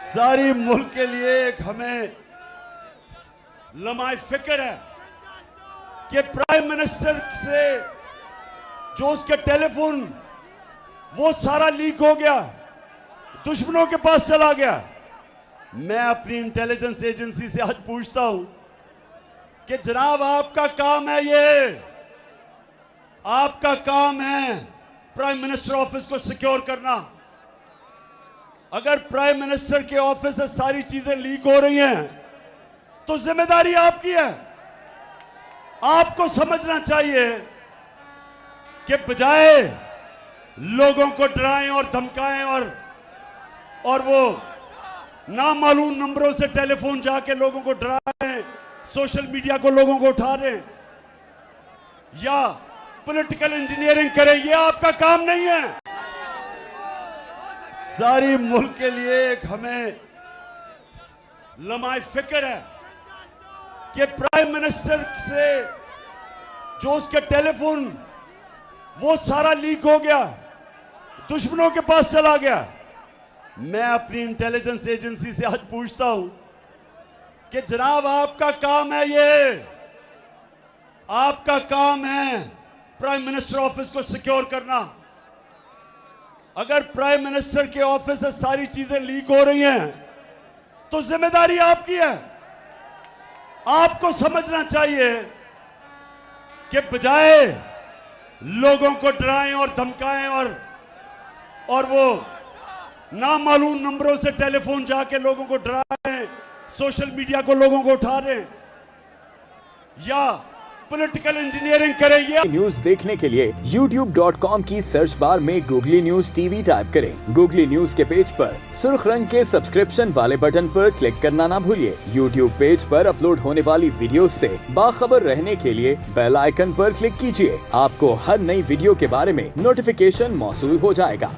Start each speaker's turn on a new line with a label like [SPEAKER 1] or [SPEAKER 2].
[SPEAKER 1] सारी मुल्क के लिए एक हमें लम्हा फिक्र है कि प्राइम मिनिस्टर से जो उसके टेलीफोन वो सारा लीक हो गया, दुश्मनों के पास चला गया। मैं अपनी इंटेलिजेंस एजेंसी से आज पूछता हूं कि जनाब आपका काम है, ये आपका काम है प्राइम मिनिस्टर ऑफिस को सिक्योर करना। अगर प्राइम मिनिस्टर के ऑफिस से सारी चीजें लीक हो रही हैं तो जिम्मेदारी आपकी है। आपको समझना चाहिए कि बजाय लोगों को डराएं और धमकाएं और वो नामालूम नंबरों से टेलीफोन जाके लोगों को डराएं, सोशल मीडिया को लोगों को उठा दें या पॉलिटिकल इंजीनियरिंग करें, ये आपका काम नहीं है। सारी मुल्क के लिए एक हमें लम्हा फिक्र है कि प्राइम मिनिस्टर से जो उसके टेलीफोन वो सारा लीक हो गया, दुश्मनों के पास चला गया। मैं अपनी इंटेलिजेंस एजेंसी से आज पूछता हूं कि जनाब आपका काम है, ये आपका काम है प्राइम मिनिस्टर ऑफिस को सिक्योर करना। अगर प्राइम मिनिस्टर के ऑफिस से सारी चीजें लीक हो रही हैं तो जिम्मेदारी आपकी है। आपको समझना चाहिए कि बजाय लोगों को डराएं और धमकाएं और वो नामालूम नंबरों से टेलीफोन जाके लोगों को डराएं, सोशल मीडिया को लोगों को उठा दें या पॉलिटिकल इंजीनियरिंग करें, ये
[SPEAKER 2] न्यूज देखने के लिए youtube.com की सर्च बार में गूगली न्यूज टीवी टाइप करें। गूगली न्यूज के पेज पर सुर्ख रंग के सब्सक्रिप्शन वाले बटन पर क्लिक करना ना भूलिए। YouTube पेज पर अपलोड होने वाली वीडियो से बाखबर रहने के लिए बेल आइकन पर क्लिक कीजिए। आपको हर नई वीडियो के बारे में नोटिफिकेशन मौसूल हो जाएगा।